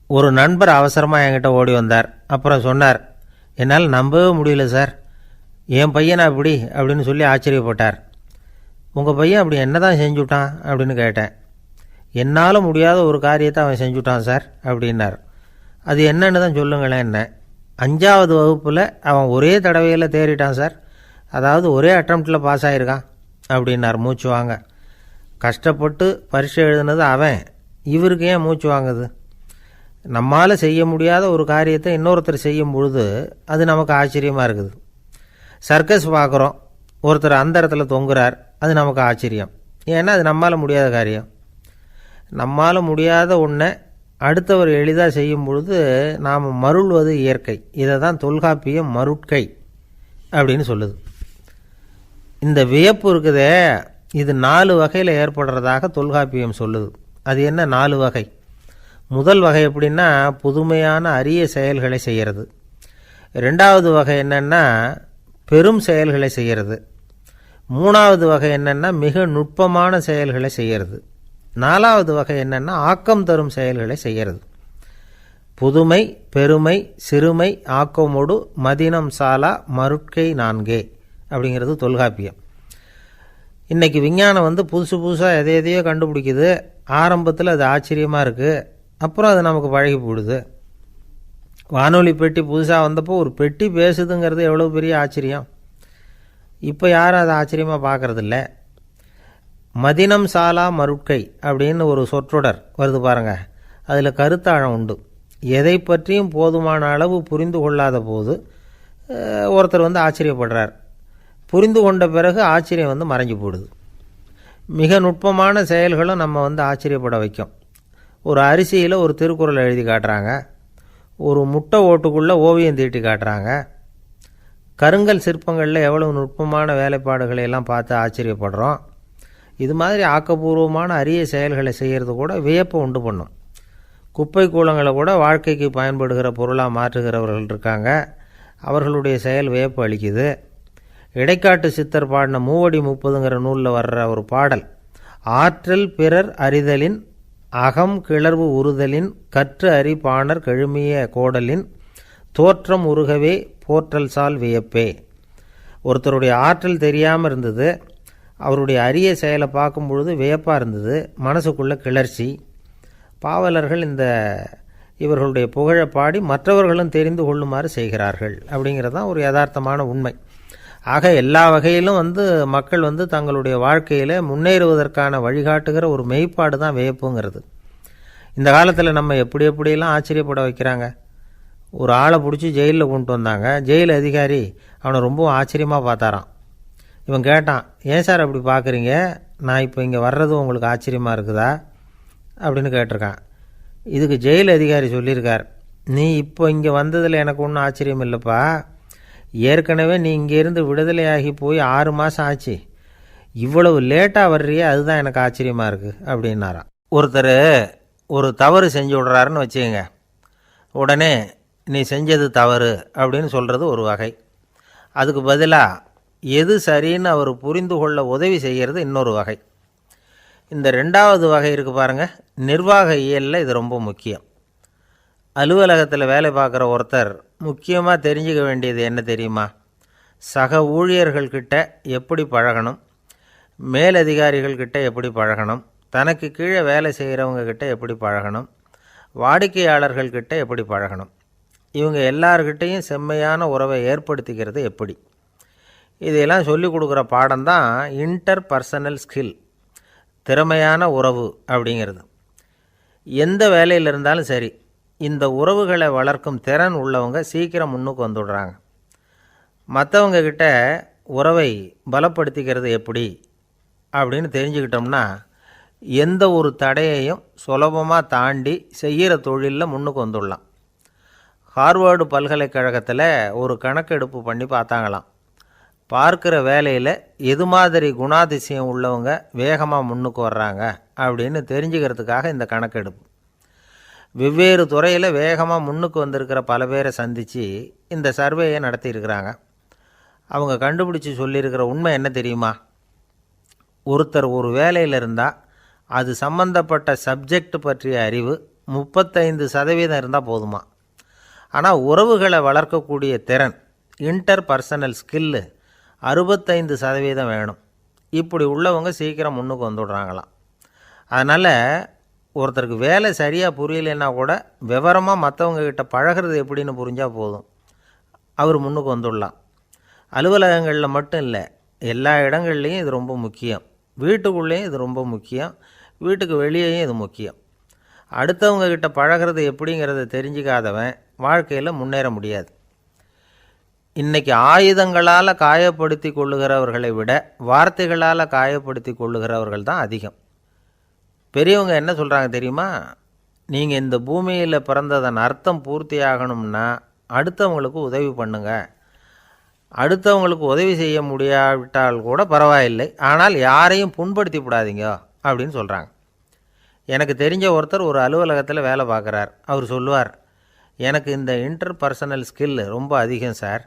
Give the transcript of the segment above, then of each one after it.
ஒரு நண்பர் அவசரமாக என்கிட்ட ஓடி வந்தார். அப்புறம் சொன்னார், என்னால் நம்பவே முடியல சார், என் பையனா அப்படி அப்படின்னு சொல்லி ஆச்சரியப்பட்டார். உங்கள் பையன் அப்படி என்ன தான் செஞ்சுட்டான் அப்படின்னு கேட்டேன். என்னால் முடியாத ஒரு காரியத்தை அவன் செஞ்சுட்டான் சார் அப்படின்னார். அது என்னன்னு தான் சொல்லுங்களேன். என்ன 5வது வகுப்பில் அவன் ஒரே தடவையில் தேறிட்டான் சார், அதாவது ஒரே அட்டம்ப்டில் பாஸ் ஆகிருக்கான் அப்படின்னார் மூச்சு வாங்க. கஷ்டப்பட்டு பரீட்சை எழுதுனது அவன், இவருக்கு ஏன் மூச்சு வாங்குது? நம்மால் செய்ய முடியாத ஒரு காரியத்தை இன்னொருத்தர் செய்யும் பொழுது அது நமக்கு ஆச்சரியமாக இருக்குது. சர்க்கஸ் பார்க்குறோம், ஒருத்தர் அந்த இடத்துல தொங்குறார், அது நமக்கு ஆச்சரியம். ஏன்னா அது நம்மால் முடியாத காரியம். நம்மால் முடியாத ஒன்றை அடுத்தவர் எளிதாக செய்யும் பொழுது நாம் மருள்வது இயற்கை. இதை தான் தொல்காப்பியம் மருட்கை அப்படின்னு சொல்லுது. இந்த வியப்பு இருக்குதே, இது 4 வகையில் ஏற்படுறதாக தொல்காப்பியம் சொல்லுது. அது என்ன 4 வகை? முதல் வகை எப்படின்னா புதுமையான அரிய செயல்களை செய்கிறது. 2வது வகை என்னென்னா பெரும் செயல்களை செய்கிறது. 3வது வகை என்னென்னா மிக நுட்பமான செயல்களை செய்கிறது. 4வது வகை என்னென்னா ஆக்கம் தரும் செயல்களை செய்கிறது. புதுமை, பெருமை, சிறுமை, ஆக்கமோடு மதினம் சாலா மருட்கை 4 அப்படிங்கிறது தொல்காப்பியம். இன்றைக்கி விஞ்ஞானம் புதுசு புதுசாக எதையோ கண்டுபிடிக்குது. ஆரம்பத்தில் அது ஆச்சரியமாக இருக்குது, அப்புறம் அது நமக்கு பழகி போடுது. வானொலி பெட்டி புதுசாக வந்தப்போ ஒரு பெட்டி பேசுதுங்கிறது எவ்வளோ பெரிய ஆச்சரியம். இப்போ யாரும் அதை ஆச்சரியமாக பார்க்குறதில்ல. மதினம் சாலா மருட்கை அப்படின்னு ஒரு சொற்றொடர் வருது பாருங்க, அதில் கருத்தாழம் உண்டு. எதை பற்றியும் போதுமான அளவு புரிந்து கொள்ளாத போது ஒருத்தர் ஆச்சரியப்படுறார். புரிந்து கொண்ட பிறகு ஆச்சரியம் மறைஞ்சு போடுது. மிக நுட்பமான செயல்களும் நம்ம ஆச்சரியப்பட வைக்கும். ஒரு அரிசியில் ஒரு திருக்குறள் எழுதி காட்டுறாங்க, ஒரு முட்டை ஓட்டுக்குள்ளே ஓவியம் தீட்டி காட்டுறாங்க. கருங்கல் சிற்பங்களில் எவ்வளவு நுட்பமான வேலைப்பாடுகளை எல்லாம் பார்த்து ஆச்சரியப்படுறோம். இது மாதிரி ஆக்கப்பூர்வமான அரிய செயல்களை செய்கிறது கூட வியப்பை உண்டு பண்ணும். குப்பை கூலங்களை கூட வாழ்க்கைக்கு பயன்படுகிற பொருளாக மாற்றுகிறவர்கள் இருக்காங்க. அவர்களுடைய செயல் வியப்பு அளிக்குது. இடைக்காட்டு சித்தர் பாடின 30 நூலில் வர்ற ஒரு பாடல், ஆற்றல் பிறர் அறிதலின் அகம் கிளர்வு உறுதலின் கற்று அறி பாணர் கெழுமிய கோடலின் தோற்றம் உருகவே போற்றல் சால் வியப்பே. ஒருத்தருடைய ஆற்றல் தெரியாமல் இருந்தது, அவருடைய அரிய செயலை பார்க்கும் பொழுது வியப்பாக இருந்தது, மனசுக்குள்ள கிளர்ச்சி. பாவலர்கள் இவர்களுடைய புகழை பாடி மற்றவர்களும் தெரிந்து கொள்ளுமாறு செய்கிறார்கள் அப்படிங்கிறது தான் ஒரு யதார்த்தமான உண்மை. ஆக எல்லா வகையிலும் மக்கள் தங்களுடைய வாழ்க்கையில் முன்னேறுவதற்கான வழிகாட்டுகிற ஒரு மெய்ப்பாடு தான் வியப்புங்கிறது. இந்த காலத்தில் நம்ம எப்படியெல்லாம் ஆச்சரியப்பட வைக்கிறாங்க. ஒரு ஆளை பிடிச்சி ஜெயிலில் கொண்டு வந்தாங்க. ஜெயில் அதிகாரி அவனை ரொம்பவும் ஆச்சரியமாக பார்த்தாரான். இவன் கேட்டான், ஏன் சார் அப்படி பார்க்குறீங்க, நான் இப்போ இங்கே வர்றது உங்களுக்கு ஆச்சரியமாக இருக்குதா அப்படின்னு கேட்டிருக்கான். இதுக்கு ஜெயில் அதிகாரி சொல்லியிருக்கார், நீ இப்போ இங்கே வந்ததில் எனக்கு ஒன்றும் ஆச்சரியம் இல்லைப்பா, ஏற்கனவே நீ இங்கேருந்து விடுதலையாகி போய் 6 மாதம் ஆச்சு, இவ்வளவு லேட்டாக வர்றியே அதுதான் எனக்கு ஆச்சரியமாக இருக்குது அப்படின்னாராம். ஒருத்தர் ஒரு தவறு செஞ்சு விடுறாருன்னு வச்சுக்கோங்க, உடனே நீ செஞ்சது தவறு அப்படின்னு சொல்கிறது ஒரு வகை. அதுக்கு பதிலாக எது சரின்னு அவர் புரிந்து கொள்ள உதவி செய்கிறது இன்னொரு வகை. இந்த 2வது வகை இருக்குது பாருங்கள், நிர்வாக இயலில் இது ரொம்ப முக்கியம். அலுவலகத்தில் வேலை பார்க்குற ஒருத்தர் முக்கியமாக தெரிஞ்சுக்க வேண்டியது என்ன தெரியுமா? சக ஊழியர்கள்கிட்ட எப்படி பழகணும், மேலதிகாரிகள்கிட்ட எப்படி பழகணும், தனக்கு கீழே வேலை செய்கிறவங்கக்கிட்ட எப்படி பழகணும், வாடிக்கையாளர்கள்கிட்ட எப்படி பழகணும், இவங்க எல்லார்கிட்டையும் செம்மையான உறவை ஏற்படுத்திக்கிறது எப்படி. இதையெல்லாம் சொல்லிக் கொடுக்குற பாடம் தான் இன்டர் பர்சனல் ஸ்கில், திறமையான உறவு அப்படிங்கிறது. எந்த வேலையில் இருந்தாலும் சரி, இந்த உறவுகளை வளர்க்கும் திறன் உள்ளவங்க சீக்கிரம் முன்னுக்கு வந்துடுறாங்க. மற்றவங்கக்கிட்ட உறவை பலப்படுத்திக்கிறது எப்படி அப்படின்னு தெரிஞ்சுக்கிட்டோம்னா எந்த ஒரு தடையையும் சுலபமாக தாண்டி செய்கிற தொழிலில் முன்னுக்கு வந்துடலாம். ஹார்வர்டு பல்கலைக்கழகத்தில் ஒரு கணக்கெடுப்பு பண்ணி பார்த்தாங்களாம். பார்க்குற வேலையில் எது மாதிரி குணாதிசயம் உள்ளவங்க வேகமாக முன்னுக்கு வர்றாங்க அப்படின்னு தெரிஞ்சுக்கிறதுக்காக இந்த கணக்கெடுப்பு. வெவ்வேறு துறையில் வேகமாக முன்னுக்கு வந்திருக்கிற பல பேரை சந்தித்து இந்த சர்வேயை நடத்தியிருக்கிறாங்க. அவங்க கண்டுபிடிச்சி சொல்லியிருக்கிற உண்மை என்ன தெரியுமா? ஒருத்தர் ஒரு வேலையில் இருந்தால் அது சம்பந்தப்பட்ட சப்ஜெக்ட் பற்றிய அறிவு 35% இருந்தால் போதுமா. ஆனால் உறவுகளை வளர்க்கக்கூடிய திறன், இன்டர் பர்சனல் ஸ்கில்லு 65% வேணும். இப்படி உள்ளவங்க சீக்கிரம் முன்னுக்கு வந்துடுறாங்களாம். அதனால் ஒருத்தருக்கு வேலை சரியாக புரியலைன்னா கூட விவரமாக மற்றவங்கக்கிட்ட பழகிறது எப்படின்னு புரிஞ்சால் போதும், அவர் முன்னுக்கு வந்துடலாம். அலுவலகங்களில் மட்டும் இல்லை, எல்லா இடங்கள்லேயும் இது ரொம்ப முக்கியம். வீட்டுக்குள்ளேயும் இது ரொம்ப முக்கியம், வீட்டுக்கு வெளியேயும் இது முக்கியம். அடுத்தவங்கக்கிட்ட பழகிறது எப்படிங்கிறத தெரிஞ்சிக்காதவன் வாழ்க்கையில் முன்னேற முடியாது. இன்றைக்கி ஆயுதங்களால் காயப்படுத்தி கொள்ளுகிறவர்களை விட வார்த்தைகளால் காயப்படுத்தி கொள்ளுகிறவர்கள் தான் அதிகம். பெரியவங்க என்ன சொல்கிறாங்க தெரியுமா? நீங்கள் இந்த பூமியில் பிறந்ததன் அர்த்தம் பூர்த்தியாகணும்னா அடுத்தவங்களுக்கு உதவி பண்ணுங்க. அடுத்தவங்களுக்கு உதவி செய்ய முடியாவிட்டால் கூட பரவாயில்லை, ஆனால் யாரையும் புண்படுத்தி விடாதீங்க அப்படின்னு சொல்கிறாங்க. எனக்கு தெரிஞ்ச ஒருத்தர் ஒரு அலுவலகத்தில் வேலை பார்க்குறார். அவர் சொல்லுவார், எனக்கு இந்த இன்டர் பர்சனல் ஸ்கில் ரொம்ப அதிகம் சார்.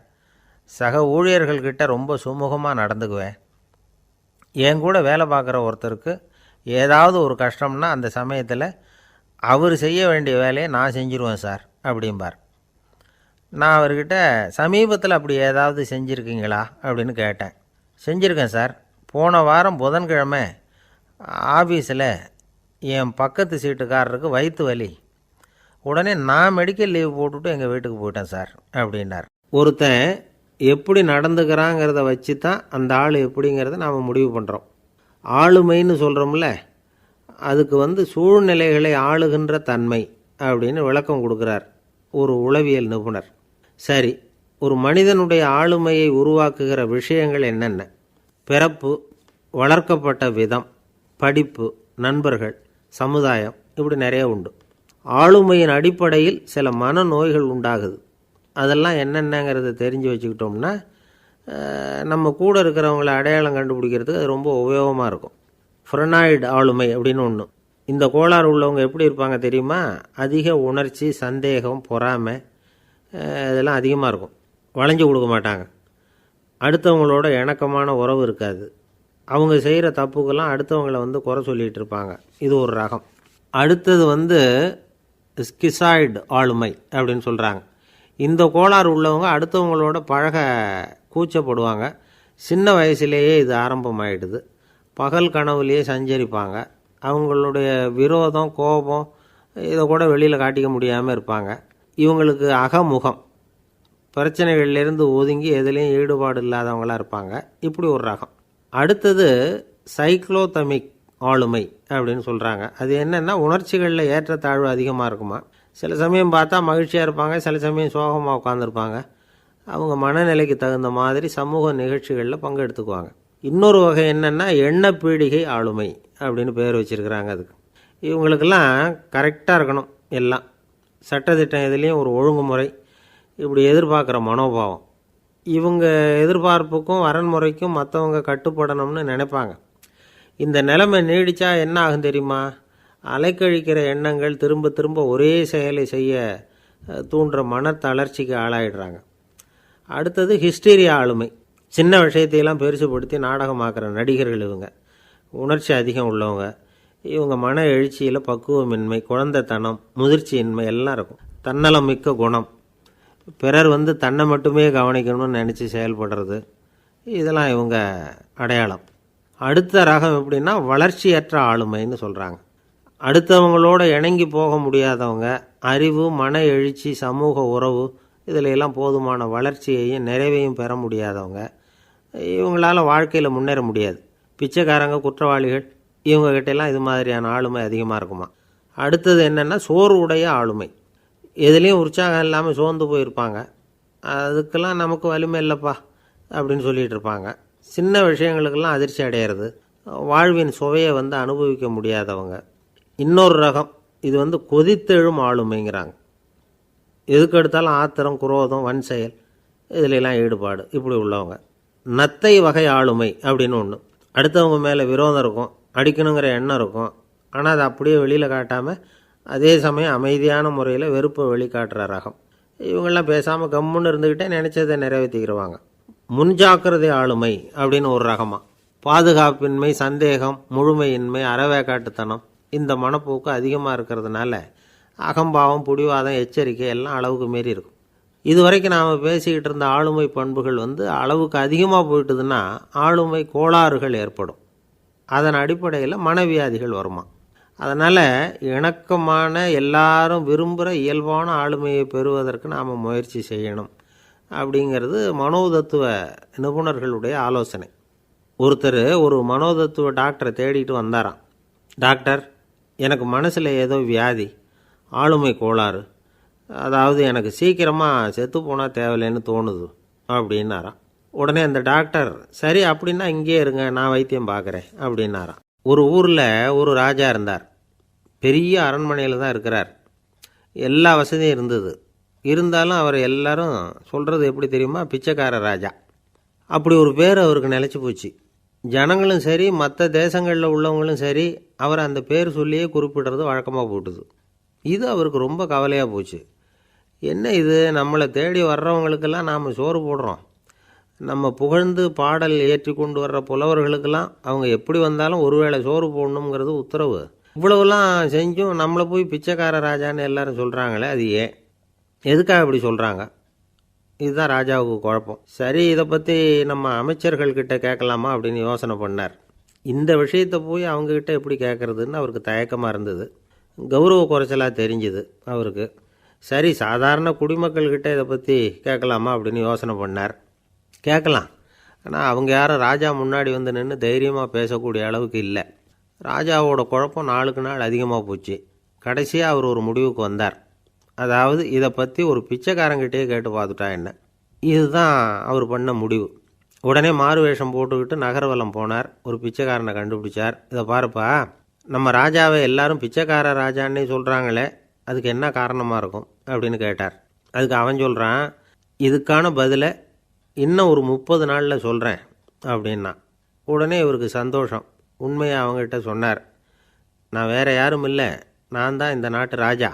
சக ஊழியர்கள்கிட்ட ரொம்ப சுமூகமாக நடந்துக்குவேன். என் கூட வேலை பார்க்குற ஒருத்தருக்கு ஏதாவது ஒரு கஷ்டம்னா அந்த சமயத்தில் அவர் செய்ய வேண்டிய வேலையை நான் செஞ்சுருவேன் சார் அப்படிம்பார். நான் அவர்கிட்ட சமீபத்தில் அப்படி ஏதாவது செஞ்சுருக்கீங்களா அப்படின்னு கேட்டேன். செஞ்சுருக்கேன் சார். போன வாரம் புதன்கிழமை ஆஃபீஸில் என் பக்கத்து சீட்டுக்காரருக்கு வயிற்று வலி. உடனே நான் மெடிக்கல் லீவ் போட்டுவிட்டு எங்கள் வீட்டுக்கு போயிட்டேன் சார் அப்படின்னார். ஒருத்தன் எப்படி நடந்துக்கிறாங்கிறத வச்சு தான் அந்த ஆள் எப்படிங்கிறத நாம் முடிவு பண்ணுறோம். ஆளுமைன்னு சொல்கிறோம்ல, அதுக்கு சூழ்நிலைகளை ஆளுகின்ற தன்மை அப்படின்னு விளக்கம் கொடுக்குறார் ஒரு உளவியல் நிபுணர். சரி, ஒரு மனிதனுடைய ஆளுமையை உருவாக்குகிற விஷயங்கள் என்னென்ன? பிறப்பு, வளர்க்கப்பட்ட விதம், படிப்பு, நண்பர்கள், சமுதாயம், இப்படி நிறைய உண்டு. ஆளுமையின் அடிப்படையில் சில மனநோய்கள் உண்டாகுது. அதெல்லாம் என்னென்னங்கிறத தெரிஞ்சு வச்சுக்கிட்டோம்னா நம்ம கூட இருக்கிறவங்கள அடையாளம் கண்டுபிடிக்கிறதுக்கு அது ரொம்ப உபயோகமாக இருக்கும். ஃப்ரெனாய்டு ஆளுமை அப்படின்னு ஒன்று. இந்த கோளாறு உள்ளவங்க எப்படி இருப்பாங்க தெரியுமா? அதிக உணர்ச்சி, சந்தேகம், பொறாமை இதெல்லாம் அதிகமாக இருக்கும். வளைஞ்சு கொடுக்க மாட்டாங்க. அடுத்தவங்களோட இணக்கமான உறவு இருக்காது. அவங்க செய்கிற தப்புக்கெல்லாம் அடுத்தவங்களை குறை சொல்லிகிட்டு இருப்பாங்க. இது ஒரு ரகம். அடுத்தது ஸ்கிசாய்டு ஆளுமை அப்படின்னு சொல்கிறாங்க. இந்த கோளாறு உள்ளவங்க அடுத்தவங்களோட பழக கூச்சப்படுவாங்க. சின்ன வயசுலேயே இது ஆரம்பமாயிடுது. பகல் கனவுலேயே சஞ்சரிப்பாங்க. அவங்களுடைய விரோதம், கோபம் இதை கூட வெளியில் காட்டிக்க முடியாமல் இருப்பாங்க. இவங்களுக்கு அகமுகம், பிரச்சனைகள்லேருந்து ஒதுங்கி எதுலேயும் ஈடுபாடு இல்லாதவங்களாக இருப்பாங்க. இப்படி ஒரு ரகம். அடுத்தது சைக்ளோதமிக் ஆளுமை அப்படின்னு சொல்கிறாங்க. அது என்னென்னா உணர்ச்சிகளில் ஏற்றத்தாழ்வு அதிகமாக இருக்குமா. சில சமயம் பார்த்தா மகிழ்ச்சியாக இருப்பாங்க, சில சமயம் சோகமாக உட்காந்துருப்பாங்க. அவங்க மனநிலைக்கு தகுந்த மாதிரி சமூக நிகழ்ச்சிகளில் பங்கெடுத்துக்குவாங்க. இன்னொரு வகை என்னென்னா எண்ணப்பீடிகை ஆளுமை அப்படின்னு பேர் வச்சுருக்கிறாங்க. அதுக்கு இவங்களுக்கெல்லாம் கரெக்டாக இருக்கணும். எல்லாம் சட்டத்திட்டம் எதுலேயும் ஒரு ஒழுங்குமுறை, இப்படி எதிர்பார்க்குற மனோபாவம். இவங்க எதிர்பார்ப்புக்கும் வரன்முறைக்கும் மற்றவங்க கட்டுப்படணும்னு நினைப்பாங்க. இந்த நிலைமை நீடித்தா என்ன ஆகும் தெரியுமா? அலைக்கழிக்கிற எண்ணங்கள் திரும்ப திரும்ப ஒரே செயலை செய்ய தூண்டுற மனத்தளர்ச்சிக்கு ஆளாயிடுறாங்க. அடுத்தது ஹிஸ்டீரியா ஆளுமை. சின்ன விஷயத்தையெல்லாம் பெருசுப்படுத்தி நாடகமாக்குற நடிகர்கள் இவங்க. உணர்ச்சி அதிகம் உள்ளவங்க. இவங்க மன எழுச்சியில் பக்குவமின்மை, குழந்தைத்தனம், முதிர்ச்சியின்மை எல்லாம் இருக்கும். தன்னலம் மிக்க குணம். பிறர் தன்னை மட்டுமே கவனிக்கணும்னு நினச்சி செயல்படுறது, இதெல்லாம் இவங்க அடையாளம். அடுத்த ரகம் எப்படின்னா வளர்ச்சியற்ற ஆளுமைன்னு சொல்கிறாங்க. அடுத்தவங்களோட இணங்கி போக முடியாதவங்க, அறிவு, மன எழுச்சி, சமூக உறவு இதில் எல்லாம் போதுமான வளர்ச்சியையும் நிறைவையும் பெற முடியாதவங்க. இவங்களால் வாழ்க்கையில் முன்னேற முடியாது. பிச்சைக்காரங்க, குற்றவாளிகள், இவங்ககிட்டெல்லாம் இது மாதிரியான ஆளுமை அதிகமாக இருக்குமா. அடுத்தது என்னென்னா சோர்வுடைய ஆளுமை. எதுலேயும் உற்சாகம் இல்லாமல் சோர்ந்து போயிருப்பாங்க. அதுக்கெல்லாம் நமக்கு வலிமை இல்லைப்பா அப்படின்னு சொல்லிகிட்டு இருப்பாங்க. சின்ன விஷயங்களுக்கெல்லாம் அதிர்ச்சி அடையிறது, வாழ்வின் சுவையை அனுபவிக்க முடியாதவங்க. இன்னொரு ரகம் இது கொதித்தெழும் ஆளுமைங்கிறாங்க. எதுக்கு எடுத்தாலும் ஆத்திரம், குரோதம், வன் செயல் இதிலெல்லாம் ஈடுபாடு, இப்படி உள்ளவங்க. நத்தை வகை ஆளுமை அப்படின்னு ஒன்று. அடுத்தவங்க மேலே விரோதம் இருக்கும், அடிக்கணுங்கிற எண்ணம் இருக்கும். ஆனால் அதை அப்படியே வெளியில் காட்டாமல் அதே சமயம் அமைதியான முறையில் வெறுப்பை வெளிக்காட்டுற ரகம். இவங்கெல்லாம் பேசாமல் கம்முன்னு இருந்துக்கிட்டே நினச்சதை நிறைவேற்றிக்கிடுவாங்க. முன்ஜாக்கிரதை ஆளுமை அப்படின்னு ஒரு ரகமாக. பாதுகாப்பின்மை, சந்தேகம், முழுமையின்மை, அறவேக்காட்டுத்தனம் இந்த மனப்போக்கு அதிகமாக இருக்கிறதுனால அகம்பாவம், புடிவாதம், எச்சரிக்கை எல்லாம் அளவுக்கு மீறி இருக்கும். இதுவரைக்கும் நாம் பேசிக்கிட்டு இருந்த ஆளுமை பண்புகள் அளவுக்கு அதிகமாக போயிட்டுதுன்னா ஆளுமை கோளாறுகள் ஏற்படும். அதன் அடிப்படையில் மனவியாதிகள் வருமா. அதனால் இணக்கமான எல்லாரும் விரும்புகிற இயல்பான ஆளுமையை பெறுவதற்கு நாம் முயற்சி செய்யணும் அப்படிங்கிறது மனோதத்துவ நிபுணர்களுடைய ஆலோசனை. ஒருத்தர் ஒரு மனோதத்துவ டாக்டரை தேடிட்டு வந்தாராம். டாக்டர், எனக்கு மனசில் ஏதோ வியாதி, ஆளுமை கோளாறு, அதாவது எனக்கு சீக்கிரமாக செத்து போனால் தேவையில்லைன்னு தோணுது அப்படின்னாராம். உடனே அந்த டாக்டர், சரி அப்படின்னா இங்கே இருங்க, நான் வைத்தியம் பார்க்குறேன் அப்படின்னாராம். ஒரு ஊரில் ஒரு ராஜா இருந்தார். பெரிய அரண்மனையில் தான் இருக்கிறார். எல்லா வசதியும் இருந்தது. இருந்தாலும் அவர் எல்லாரும் சொல்கிறது எப்படி தெரியுமா, பிச்சைக்கார ராஜா. அப்படி ஒரு பேர் அவருக்கு நிலச்சி போச்சு. ஜனங்களும் சரி, மற்ற தேசங்களில் உள்ளவங்களும் சரி, அவர் அந்த பேர் சொல்லியே குறிப்பிடுறது வழக்கமாக போட்டுது. இது அவருக்கு ரொம்ப கவலையாக போச்சு. என்ன இது, நம்மளை தேடி வர்றவங்களுக்கெல்லாம் நாம் சோறு போடுறோம், நம்ம புகழ்ந்து பாடல் ஏற்றி கொண்டு வர்ற புலவர்களுக்கெல்லாம் அவங்க எப்படி வந்தாலும் ஒருவேளை சோறு போடணுங்கிறது உத்தரவு. இவ்வளவுலாம் செஞ்சும் நம்மளை போய் பிச்சைக்கார ராஜான்னு எல்லாரும் சொல்கிறாங்களே, அது ஏன், எதுக்காக இப்படி சொல்கிறாங்க? இதுதான் ராஜாவுக்கு குழப்பம். சரி, இதை பற்றி நம்ம அமைச்சர்கள்கிட்ட கேட்கலாமா அப்படின்னு யோசனை பண்ணார். இந்த விஷயத்தை போய் அவங்கக்கிட்ட எப்படி கேட்குறதுன்னு அவருக்கு தயக்கமாக இருந்தது. கௌரவ குறைச்சலாக தெரிஞ்சுது அவருக்கு. சரி, சாதாரண குடிமக்கள்கிட்ட இதை பற்றி கேட்கலாமா அப்படின்னு யோசனை பண்ணார். கேட்கலாம், ஆனால் அவங்க யாரும் ராஜா முன்னாடி நின்று தைரியமாக பேசக்கூடிய அளவுக்கு இல்லை. ராஜாவோட குழப்பம் நாளுக்கு நாள் அதிகமாக போச்சு. கடைசியாக அவர் ஒரு முடிவுக்கு வந்தார். அதாவது இதை பற்றி ஒரு பிச்சைக்காரங்கிட்டே கேட்டு பார்த்துட்டா என்ன. இதுதான் அவர் பண்ண முடிவு. உடனே மாறு வேஷம் போட்டுக்கிட்டு நகர்வலம் போனார். ஒரு பிச்சைக்காரனை கண்டுபிடிச்சார். இதை பாருப்பா, நம்ம ராஜாவை எல்லாரும் பிச்சைக்கார ராஜான்னே சொல்கிறாங்களே, அதுக்கு என்ன காரணமாக இருக்கும் அப்படின்னு கேட்டார். அதுக்கு அவன் சொல்கிறான், இதுக்கான பதிலை இன்னும் ஒரு 30 நாளில் சொல்கிறேன் அப்படின்னா. உடனே இவருக்கு சந்தோஷம். உண்மையை அவங்ககிட்ட சொன்னார். நான் வேறு யாரும் இல்லை, நான் தான் இந்த நாட்டு ராஜா.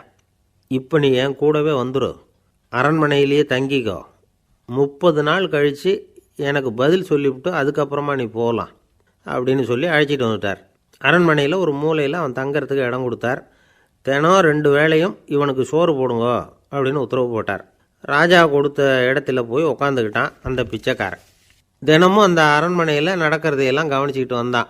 இப்போ நீ என் கூடவே வந்துடும், அரண்மனையிலேயே தங்கிக்கோ. 30 நாள் கழித்து எனக்கு பதில் சொல்லிவிட்டு அதுக்கப்புறமா நீ போகலாம் அப்படின்னு சொல்லி அழைச்சிட்டு வந்துட்டார். அரண்மனையில் ஒரு மூலையில் அவன் தங்கறதுக்கு இடம் கொடுத்தார். தினம் 2 வேளையும் இவனுக்கு சோறு போடுங்க அப்படின்னு உத்தரவு போட்டார். ராஜா கொடுத்த இடத்துல போய் உக்காந்துக்கிட்டான் அந்த பிச்சைக்காரன். தினமும் அந்த அரண்மனையில் நடக்கிறதையெல்லாம் கவனிச்சிக்கிட்டு வந்தான்.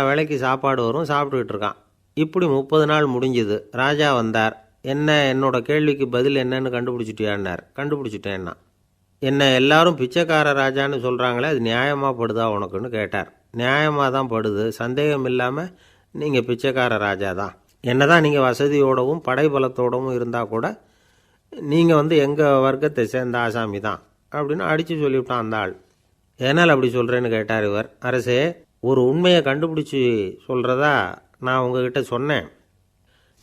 வேளைக்கு சாப்பாடு வரும், சாப்பிட்டுக்கிட்டு இருக்கான். இப்படி 30 நாள் முடிஞ்சுது. ராஜா வந்தார். என்ன, என்னோட கேள்விக்கு பதில் என்னன்னு கண்டுபிடிச்சிட்டியான்னார். கண்டுபிடிச்சிட்டேன்னா. என்ன எல்லாரும் பிச்சைக்கார ராஜான்னு சொல்கிறாங்களே, அது நியாயமாக படுதா உனக்குன்னு கேட்டார். நியாயமாக தான் படுது, சந்தேகம் இல்லாமல் நீங்கள் பிச்சைக்கார ராஜா தான். என்ன தான் நீங்கள் வசதியோடவும் படைபலத்தோடவும் இருந்தால் கூட நீங்கள் எங்கள் வர்க்கத்தை சேர்ந்த ஆசாமி தான் அப்படின்னு அடித்து சொல்லிவிட்டான் அந்த ஆள். ஏனால் அப்படி சொல்கிறேன்னு கேட்டார் இவர். அரசே, ஒரு உண்மையை கண்டுபிடிச்சி சொல்கிறதா நான் உங்ககிட்ட சொன்னேன்.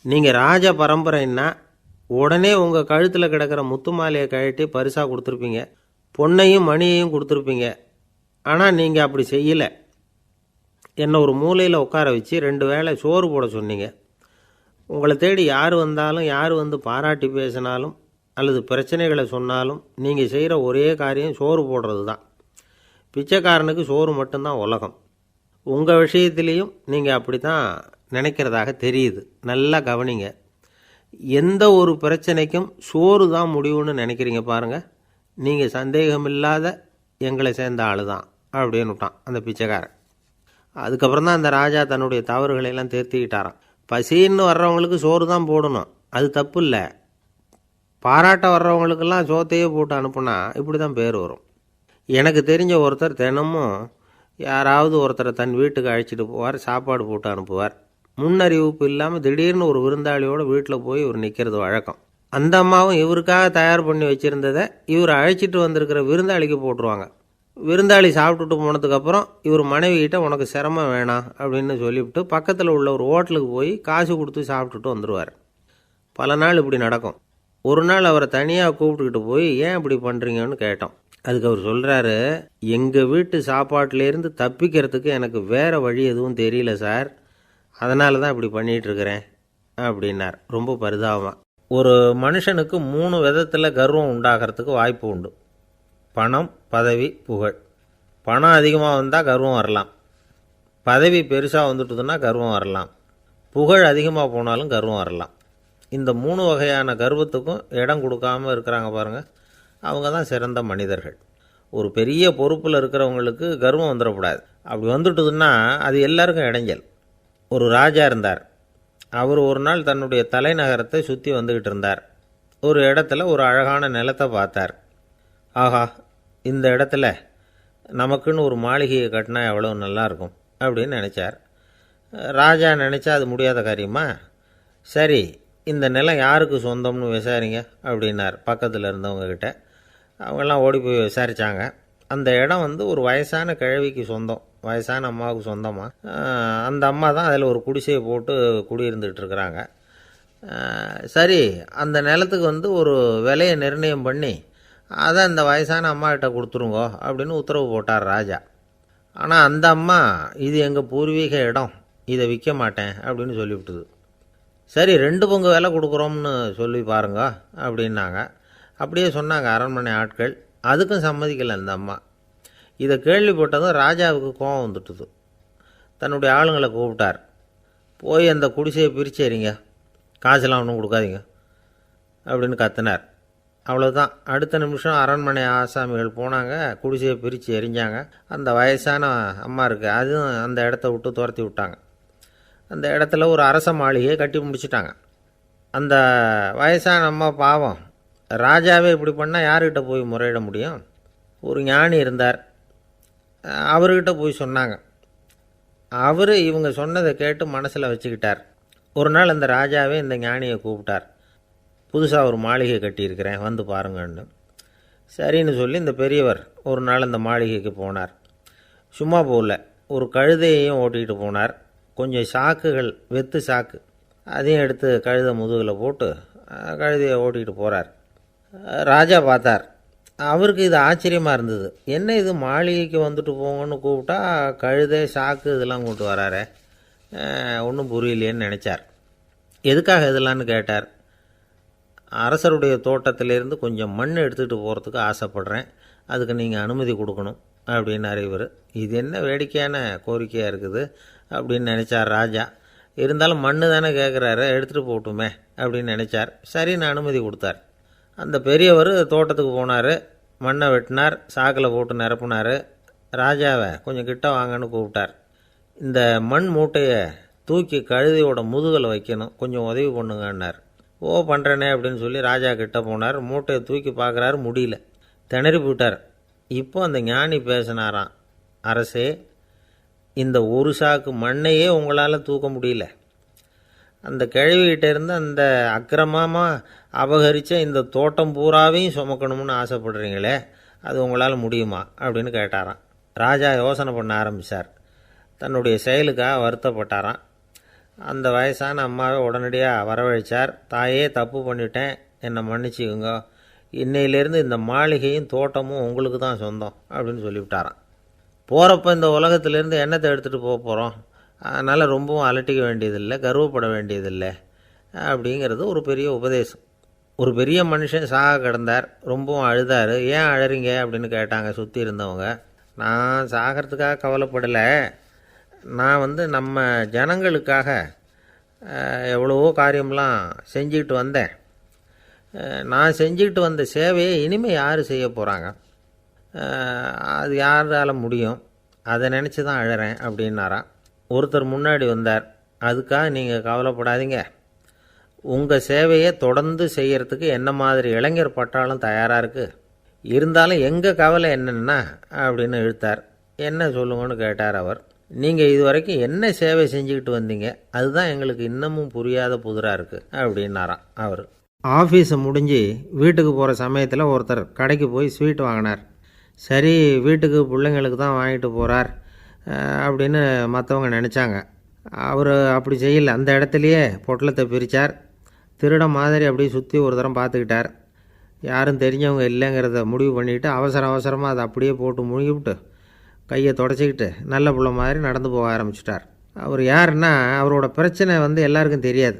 நீங்கள் ராஜ பரம்பரைன்னா உடனே உங்கள் கழுத்தில் கிடக்கிற முத்து மாலையை கழட்டி பரிசாக கொடுத்துருப்பீங்க, பொன்னையும் மணியையும் கொடுத்துருப்பீங்க. ஆனால் நீங்கள் அப்படி செய்யலை. என்னை ஒரு மூலையில் உட்கார வச்சு 2 வேளை சோறு போட சொன்னீங்க. உங்களை தேடி யார் வந்தாலும், யார் பாராட்டி பேசினாலும் அல்லது பிரச்சனைகளை சொன்னாலும் நீங்கள் செய்கிற ஒரே காரியம் சோறு போடுறது தான். பிச்சைக்காரனுக்கு சோறு மட்டும்தான் உலகம். உங்கள் விஷயத்துலேயும் நீங்கள் அப்படி தான் நினைக்கிறதாக தெரியுது. நல்லா கவனிங்க. எந்த ஒரு பிரச்சனைக்கும் சோறு தான் முடிவுன்னு நினைக்கிறீங்க பாருங்கள். நீங்கள் சந்தேகமில்லாத எங்களை சேர்ந்த ஆள் தான் அப்படின்னு விட்டான் அந்த பிச்சைக்காரன். அதுக்கப்புறம் தான் அந்த ராஜா தன்னுடைய தவறுகளையெல்லாம் திருத்திக்கிட்டாராம். பசின்னு வர்றவங்களுக்கு சோறு தான் போடணும், அது தப்பு இல்லை. பாராட்ட வர்றவங்களுக்கெல்லாம் சோத்தையே போட்டு அனுப்புனா இப்படி தான் பேர் வரும். எனக்கு தெரிஞ்ச ஒருத்தர் தினமும் யாராவது ஒருத்தரை தன் வீட்டுக்கு அழைச்சிட்டு போவார், சாப்பாடு போட்டு அனுப்புவார். முன்னறிவிப்பு இல்லாமல் திடீர்னு ஒரு விருந்தாளியோட வீட்டில் போய் இவர் நிற்கிறது வழக்கம். அந்த அம்மாவும் இவருக்காக தயார் பண்ணி வச்சுருந்ததை இவர் அழைச்சிட்டு வந்திருக்கிற விருந்தாளிக்கு போட்டுருவாங்க. விருந்தாளி சாப்பிட்டுட்டு போனதுக்கப்புறம் இவர் மனைவிகிட்ட உனக்கு சிரமம் வேணாம் அப்படின்னு சொல்லிவிட்டு பக்கத்தில் உள்ள ஒரு ஹோட்டலுக்கு போய் காசு கொடுத்து சாப்பிட்டுட்டு வந்துடுவார். பல நாள் இப்படி நடக்கும். ஒரு நாள் அவரை தனியாக கூப்பிட்டுக்கிட்டு போய் ஏன் இப்படி பண்ணுறீங்கன்னு கேட்டோம். அதுக்கு அவர் சொல்கிறாரு, எங்கள் வீட்டு சாப்பாட்டிலேருந்து தப்பிக்கிறதுக்கு எனக்கு வேறு வழி எதுவும் தெரியல சார், அதனால தான் இப்படி பண்ணிகிட்ருக்கிறேன் அப்படின்னார் ரொம்ப பரிதாபமாக. ஒரு மனுஷனுக்கு 3 விதத்தில் கர்வம் உண்டாகிறதுக்கு வாய்ப்பு உண்டு. பணம், பதவி, புகழ். பணம் அதிகமாக வந்தால் கர்வம் வரலாம், பதவி பெருசாக வந்துட்டுதுன்னா கர்வம் வரலாம், புகழ் அதிகமாக போனாலும் கர்வம் வரலாம். இந்த 3 வகையான கர்வத்துக்கும் இடம் கொடுக்காமல் இருக்கிறாங்க பாருங்கள், அவங்க தான் சிறந்த மனிதர்கள். ஒரு பெரிய பொறுப்பில் இருக்கிறவங்களுக்கு கர்வம் வந்துடக்கூடாது. அப்படி வந்துட்டுதுன்னா அது எல்லாருக்கும் இடைஞ்சல். ஒரு ராஜா இருந்தார். அவர் ஒரு நாள் தன்னுடைய தலைநகரத்தை சுற்றி வந்துக்கிட்டு இருந்தார். ஒரு இடத்துல ஒரு அழகான நிலத்தை பார்த்தார். ஆஹா, இந்த இடத்துல நமக்குன்னு ஒரு மாளிகையை கட்டினா எவ்வளோ நல்லாயிருக்கும் அப்படின்னு நினச்சார். ராஜா நினச்சா அது முடியாத காரியமா? சரி, இந்த நிலம் யாருக்கு சொந்தம்னு விசாரிங்க அப்படின்னார் பக்கத்தில் இருந்தவங்கக்கிட்ட. அவங்கெல்லாம் ஓடி போய் விசாரித்தாங்க. அந்த இடம் ஒரு வயசான கிழவிக்கு சொந்தம், வயசான அம்மாவுக்கு சொந்தமாக. அந்த அம்மா தான் அதில் ஒரு குடிசையை போட்டு குடியிருந்துகிட்டு இருக்கிறாங்க. சரி, அந்த நிலத்துக்கு ஒரு விலையை நிர்ணயம் பண்ணி அதை அந்த வயசான அம்மாக்கிட்ட கொடுத்துருங்கோ அப்படின்னு உத்தரவு போட்டார் ராஜா. ஆனால் அந்த அம்மா, இது எங்கள் பூர்வீக இடம், இதை விற்க மாட்டேன் அப்படின்னு சொல்லிவிட்டுது. சரி, 2 பங்கு விலை கொடுக்குறோம்னு சொல்லி பாருங்க அப்படின்னாங்க. அப்படியே சொன்னாங்க அரண்மனை ஆட்கள். அதுக்கும் சம்மதிக்கலை அந்த அம்மா. இதை கேள்விப்பட்டதும் ராஜாவுக்கு கோபம் வந்துட்டுது. தன்னுடைய ஆளுங்களை கூப்பிட்டார். போய் அந்த குடிசையை பிரித்து எறிங்க, காசெல்லாம் ஒன்றும் கொடுக்காதீங்க அப்படின்னு கத்தினார். அவ்வளோதான். அடுத்த நிமிஷம் அரண்மனை ஆசாமிகள் போனாங்க, குடிசையை பிரித்து எரிஞ்சாங்க. அந்த வயசான அம்மா இருக்குது, அதுவும் அந்த இடத்த விட்டு துரத்தி விட்டாங்க. அந்த இடத்துல ஒரு அரச மாளிகையை கட்டி முடிச்சிட்டாங்க. அந்த வயசான அம்மா பாவம், ராஜாவே இப்படி பண்ணால் யார்கிட்ட போய் முறையிட முடியும்? ஒரு ஞானி இருந்தார், அவர்கிட்ட போய் சொன்னாங்க. அவர் இவங்க சொன்னதை கேட்டு மனசில் வச்சுக்கிட்டார். ஒரு நாள் அந்த ராஜாவே இந்த ஞானியை கூப்பிட்டார். புதுசாக ஒரு மாளிகை கட்டியிருக்கிறேன், வந்து பாருங்கன்னு. சரின்னு சொல்லி இந்த பெரியவர் ஒரு நாள் அந்த மாளிகைக்கு போனார். சும்மா போகல, ஒரு கழுதையையும் ஓட்டிகிட்டு போனார். கொஞ்சம் சாக்குகள், வெத்து சாக்கு, அதையும் எடுத்து கழுதை முதுகில் போட்டு கழுதையை ஓட்டிகிட்டு போகிறார். ராஜா பார்த்தார். அவருக்கு இது ஆச்சரியமாக இருந்தது. என்ன இது, மாளிகைக்கு வந்துட்டு போங்கன்னு கூப்பிட்டா கழுதை சாக்கு இதெல்லாம் கூப்பிட்டு வராரே, ஒன்றும் புரியலையேன்னு நினச்சார். எதுக்காக இதெல்லாம்னு கேட்டார். அரசருடைய தோட்டத்திலேருந்து கொஞ்சம் மண் எடுத்துகிட்டு போகிறதுக்கு ஆசைப்படுறேன், அதுக்கு நீங்கள் அனுமதி கொடுக்கணும் அப்படின்னாரு இவர். இது என்ன வேடிக்கையான கோரிக்கையாக இருக்குது அப்படின்னு நினச்சார் ராஜா. இருந்தாலும் மண்ணு தானே கேட்குறாரு, எடுத்துகிட்டு போகட்டுமே அப்படின்னு நினச்சார். சரின்னு அனுமதி கொடுத்தார். அந்த பெரியவர் தோட்டத்துக்கு போனார், மண்ணை வெட்டினார், சாக்கில் போட்டு நிரப்புனார். ராஜாவை கொஞ்சம் கிட்ட வாங்கன்னு கூப்பிட்டார். இந்த மண் மூட்டையை தூக்கி கழுதையோட முதுகில் வைக்கணும், கொஞ்சம் உதவி பண்ணுங்கன்னார். ஓ, பண்ணுறேனே அப்படின்னு சொல்லி ராஜா கிட்ட போனார். மூட்டையை தூக்கி பார்க்குறாரு, முடியல, திணறி போட்டார். இப்போ அந்த ஞானி பேசினாராம். அரசே, இந்த ஒரு சாக்கு மண்ணையே உங்களால் தூக்க முடியல, அந்த கிழவிகிட்ட இருந்து அந்த அக்கிரமமாக அபகரித்த இந்த தோட்டம் பூராவையும் சுமக்கணும்னு ஆசைப்படுறீங்களே, அது உங்களால் முடியுமா அப்படின்னு கேட்டாராம். ராஜா யோசனை பண்ண ஆரம்பித்தார். தன்னுடைய செயலுக்காக வருத்தப்பட்டாராம். அந்த வயசான அம்மாவை உடனடியாக வரவழைச்சார். தாயே, தப்பு பண்ணிட்டேன், என்னை மன்னிச்சுக்குங்க, இன்னையிலேருந்து இந்த மாளிகையும் தோட்டமும் உங்களுக்கு தான் சொந்தம் அப்படின்னு சொல்லிவிட்டாராம். போகிறப்ப இந்த உலகத்திலேருந்து எண்ணத்தை எடுத்துகிட்டு போக போகிறோம், அதனால் ரொம்பவும் அலட்டிக்க வேண்டியதில்லை, கர்வப்பட வேண்டியதில்லை அப்படிங்கிறது ஒரு பெரிய உபதேசம். ஒரு பெரிய மனுஷன் சாக கிடந்தார், ரொம்பவும் அழுதார். ஏன் அழறீங்க அப்படின்னு கேட்டாங்க சுற்றி இருந்தவங்க. நான் சாகிறதுக்காக கவலைப்படலை, நான் நம்ம ஜனங்களுக்காக எவ்வளவோ காரியம்லாம் செஞ்சுக்கிட்டு வந்தேன். நான் செஞ்சுக்கிட்டு வந்த சேவையை இனிமேல் யார் செய்ய போகிறாங்க, அது யாரால் முடியும், அதை நினச்சி தான் அழறேன் அப்படின்னாராம். ஒருத்தர் முன்னாடி வந்தார். அதுக்காக நீங்கள் கவலைப்படாதீங்க, உங்கள் சேவையை தொடர்ந்து செய்கிறதுக்கு என்ன மாதிரி இளைஞர் பட்டாலும் தயாராக இருக்குது, இருந்தாலும் எங்கள் கவலை என்னென்னா அப்படின்னு இழுத்தார். என்ன சொல்லுங்கன்னு கேட்டார் அவர். நீங்கள் இது வரைக்கும் என்ன சேவை செஞ்சுக்கிட்டு வந்தீங்க, அதுதான் எங்களுக்கு இன்னமும் புரியாத புதிராக இருக்குது அப்படின்னாராம் அவர். ஆஃபீஸை முடிஞ்சு வீட்டுக்கு போகிற சமயத்தில் ஒருத்தர் கடைக்கு போய் ஸ்வீட் வாங்கினார். சரி, வீட்டுக்கு பிள்ளைங்களுக்கு தான் வாங்கிட்டு போகிறார் அப்படின்னு மற்றவங்க நினச்சாங்க. அவர் அப்படி செய்யலை. அந்த இடத்துலையே பொட்டலத்தை பிரித்தார். திருட மாதிரி அப்படியே சுற்றி ஒரு தரம் பார்த்துக்கிட்டார். யாரும் தெரிஞ்சவங்க இல்லைங்கிறத முடிவு பண்ணிவிட்டு அவசரமாக அதை அப்படியே போட்டு முழுகிவிட்டு கையை தொடச்சிக்கிட்டு நல்ல புள்ள மாதிரி நடந்து போக ஆரம்பிச்சிட்டார். அவர் யாருன்னா, அவரோட பிரச்சனை எல்லாருக்கும் தெரியாது,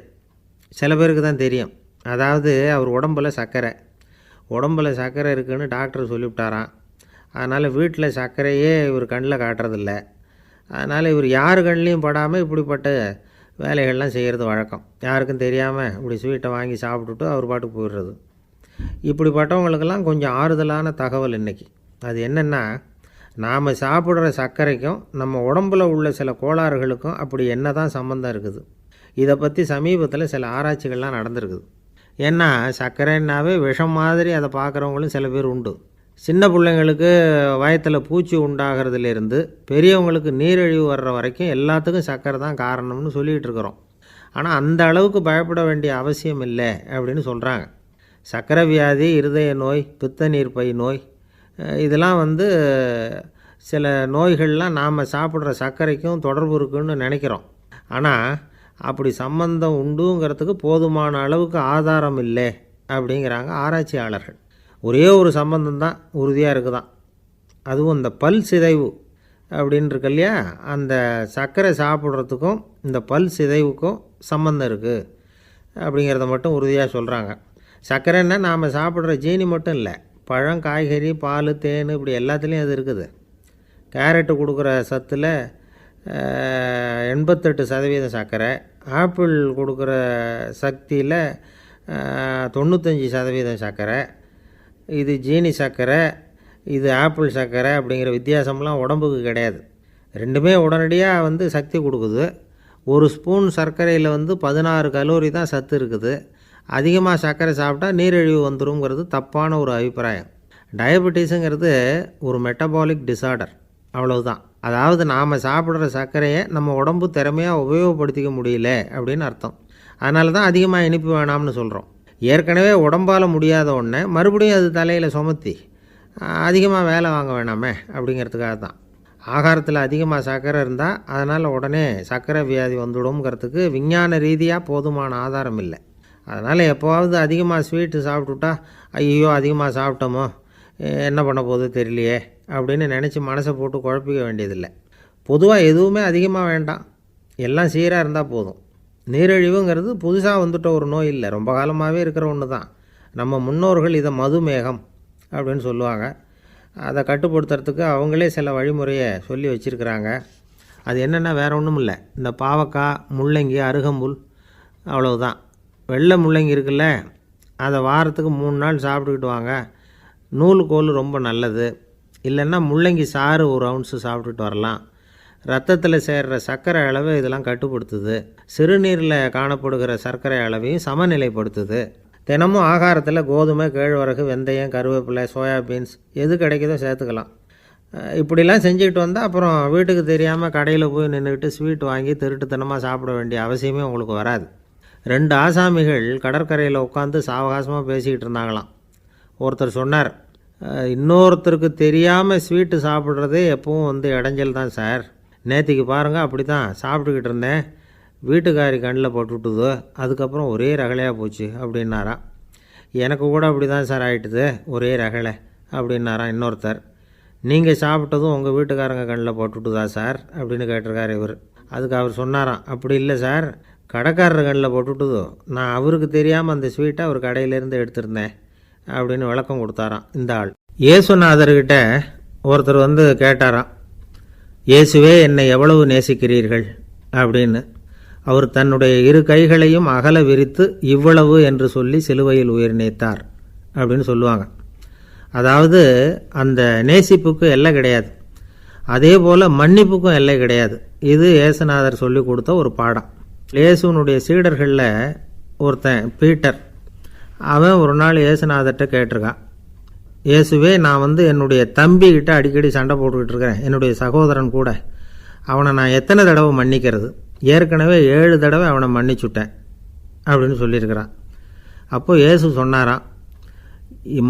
சில பேருக்கு தான் தெரியும். அதாவது அவர் உடம்பில் சர்க்கரை இருக்குதுன்னு டாக்டர் சொல்லிவிட்டாராம். அதனால் வீட்டில் சர்க்கரையே இவர் கண்ணில் காட்டுறதில்ல. அதனால் இவர் யார் கண்ணிலையும் படாமல் இப்படிப்பட்ட வேலைகள்லாம் செய்கிறது வழக்கம். யாருக்கும் தெரியாமல் இப்படி ஸ்வீட்டை வாங்கி சாப்பிட்டுட்டு அவர் பாட்டுக்கு போயிடுறது. இப்படிப்பட்டவங்களுக்கெல்லாம் கொஞ்சம் ஆறுதலான தகவல் இன்றைக்கி. அது என்னென்னா, நாம் சாப்பிட்ற சர்க்கரைக்கும் நம்ம உடம்பில் உள்ள சில கோளாறுகளுக்கும் அப்படி என்ன தான் சம்மந்தம் இருக்குது. இதை பற்றி சமீபத்தில் சில ஆராய்ச்சிகள்லாம் நடந்திருக்குது. ஏன்னா சர்க்கரைன்னாவே விஷம் மாதிரி அதை பார்க்குறவங்களும் சில பேர் உண்டு. சின்ன பிள்ளைங்களுக்கு வயத்தில் பூச்சி உண்டாகிறதுலேருந்து பெரியவங்களுக்கு நீரிழிவு வர்ற வரைக்கும் எல்லாத்துக்கும் சர்க்கரை தான் காரணம்னு சொல்லிகிட்டு இருக்கிறோம். ஆனால் அந்த அளவுக்கு பயப்பட வேண்டிய அவசியம் இல்லை அப்படின்னு சொல்கிறாங்க. சர்க்கரை வியாதி, இருதய நோய், பித்த நீர்ப்பை நோய், இதெல்லாம் சில நோய்கள்லாம் நாம் சாப்பிட்ற சர்க்கரைக்கும் தொடர்பு இருக்குன்னு நினைக்கிறோம். ஆனால் அப்படி சம்பந்தம் உண்டுங்கிறதுக்கு போதுமான அளவுக்கு ஆதாரம் இல்லை அப்படிங்கிறாங்க ஆராய்ச்சியாளர்கள். ஒரே ஒரு சம்பந்தம் தான் உறுதியாக இருக்குதான். அதுவும் இந்த பல் சிதைவு அப்படின்னு இருக்கு இல்லையா, அந்த சர்க்கரை சாப்பிட்றதுக்கும் இந்த பல் சிதைவுக்கும் சம்பந்தம் இருக்குது அப்படிங்கிறத மட்டும் உறுதியாக சொல்கிறாங்க. சர்க்கரைன்னா நாம் சாப்பிட்ற ஜீனி மட்டும் இல்லை, பழம், காய்கறி, பால், தேன், இப்படி எல்லாத்துலேயும் அது இருக்குது. கேரட்டு கொடுக்குற சத்தில் 88% சர்க்கரை, ஆப்பிள் கொடுக்குற சக்தியில் 95% சர்க்கரை. இது ஜீனி சர்க்கரை, இது ஆப்பிள் சர்க்கரை அப்படிங்கிற வித்தியாசம்லாம் உடம்புக்கு கிடையாது. ரெண்டுமே உடனடியாக சக்தி கொடுக்குது. ஒரு ஸ்பூன் சர்க்கரையில் 16 கலோரி தான் சத்து இருக்குது. அதிகமாக சர்க்கரை சாப்பிட்டா நீரிழிவு வந்துருங்கிறது தப்பான ஒரு அபிப்பிராயம். டயபெட்டிஸுங்கிறது ஒரு மெட்டபாலிக் டிஸார்டர், அவ்வளவுதான். அதாவது நாம் சாப்பிட்ற சர்க்கரையை நம்ம உடம்பு திறமையாக உபயோகப்படுத்திக்க முடியல அப்படின்னு அர்த்தம். அதனால தான் அதிகமாக இனிப்பு வேணாம்னு சொல்கிறோம். ஏற்கனவே உடம்பால் முடியாத ஒன்றை மறுபடியும் அது தலையில் சுமத்தி அதிகமாக வேலை வாங்க வேணாமே அப்படிங்கிறதுக்காக தான். ஆகாரத்தில் அதிகமாக சர்க்கரை இருந்தால் அதனால் உடனே சர்க்கரை வியாதி வந்துடும்ங்கிறதுக்கு விஞ்ஞான ரீதியாக போதுமான ஆதாரம் இல்லை. அதனால் எப்போவாவது அதிகமாக ஸ்வீட்டு சாப்பிட்டுட்டா ஐயோ அதிகமாக சாப்பிட்டோமோ என்ன பண்ண போகுது தெரியலையே அப்படின்னு நினச்சி மனசை போட்டு குழப்பிக்க வேண்டியதில்லை. பொதுவாக எதுவுமே அதிகமாக வேண்டாம், எல்லாம் சீராக இருந்தால் போதும். நீரிழிவுங்கிறது புதுசாக வந்துட்ட ஒரு நோய் இல்லை, ரொம்ப காலமாகவே இருக்கிற ஒன்று தான். நம்ம முன்னோர்கள் இதை மதுமேகம் அப்படின்னு சொல்லுவாங்க. அதை கட்டுப்படுத்துறதுக்கு அவங்களே சில வழிமுறையை சொல்லி வச்சுருக்கிறாங்க. அது என்னென்னா வேறு ஒன்றும் இல்லை, இந்த பாவக்காய், முள்ளங்கி, அருகம்புல், அவ்வளவுதான். வெள்ளை முள்ளங்கி இருக்குல்ல, அதை வாரத்துக்கு 3 நாள் சாப்பிட்டுக்கிட்டு வாங்க. நூலுக்கோல் ரொம்ப நல்லது. இல்லைன்னா முள்ளங்கி சாறு 1 ounce சாப்பிட்டுட்டு வரலாம். ரத்தத்தில் சேர்கிற சர்க்கரை அளவை இதெல்லாம் கட்டுப்படுத்துது. சிறுநீரில் காணப்படுகிற சர்க்கரை அளவையும் சமநிலைப்படுத்துது. தினமும் ஆகாரத்தில் கோதுமை, கேழ்வரகு, வெந்தயம், கருவேப்பிலை, சோயாபீன்ஸ் எது கிடைக்குதோ சேர்த்துக்கலாம். இப்படிலாம் செஞ்சுக்கிட்டு வந்தால் அப்புறம் வீட்டுக்கு தெரியாமல் கடையில் போய் நின்றுக்கிட்டு ஸ்வீட் வாங்கி திருட்டுத்தனமாக சாப்பிட வேண்டிய அவசியமே உங்களுக்கு வராது. 2 ஆசாமிகள் கடற்கரையில் உட்காந்து சாவகாசமாக பேசிக்கிட்டு இருந்தாங்களாம். ஒருத்தர் சொன்னார், இன்னொருத்தருக்கு தெரியாமல் ஸ்வீட்டு சாப்பிட்றதே எப்பவும் இடைஞ்சல் தான் சார். நேற்றுக்கு பாருங்கள், அப்படி தான் சாப்பிட்டுக்கிட்டு இருந்தேன், வீட்டுக்காரி கண்ணில் போட்டுவிட்டுது, அதுக்கப்புறம் ஒரே ரகலையாக போச்சு அப்படின்னாராம். எனக்கு கூட அப்படி தான் சார் ஆகிட்டுது, ஒரே ரகலை அப்படின்னாராம் இன்னொருத்தர். நீங்கள் சாப்பிட்டதும் உங்கள் வீட்டுக்காரங்க கண்ணில் போட்டுவிட்டுதா சார் அப்படின்னு கேட்டிருக்கார் இவர். அதுக்கு அவர் சொன்னாராம், அப்படி இல்லை சார், கடைக்காரர் கண்ணில் போட்டுவிட்டுதோ, நான் அவருக்கு தெரியாமல் அந்த ஸ்வீட்டை அவர் கடையிலேருந்து எடுத்திருந்தேன் அப்படின்னு விளக்கம் கொடுத்தாராம் இந்த ஆள். இயேசுநாதர்கிட்ட ஒருத்தர் கேட்டாராம், இயேசுவே என்னை எவ்வளவு நேசிக்கிறீர்கள் அப்படின்னு. அவர் தன்னுடைய 2 கைகளையும் அகல விரித்து இவ்வளவு என்று சொல்லி சிலுவையில் உயிர் நீத்தார் அப்படின்னு சொல்லுவாங்க. அதாவது அந்த நேசிப்புக்கு எல்லை கிடையாது, அதே போல் மன்னிப்புக்கும் எல்லை கிடையாது. இது இயேசுநாதர் சொல்லி கொடுத்த ஒரு பாடம். இயேசுனுடைய சீடர்களில் ஒருத்தன் பீட்டர், அவன் ஒரு நாள் இயேசுநாதர்கிட்ட கேட்டிருக்கான், இயேசுவே நான் என்னுடைய தம்பிக்கிட்ட அடிக்கடி சண்டை போட்டுக்கிட்டு இருக்கிறேன், என்னுடைய சகோதரன் கூட, அவனை நான் எத்தனை தடவை மன்னிக்கிறது? ஏற்கனவே 7 தடவை அவனை மன்னிச்சுட்டேன் அப்படின்னு சொல்லியிருக்கிறான். அப்போது இயேசு சொன்னாராம்,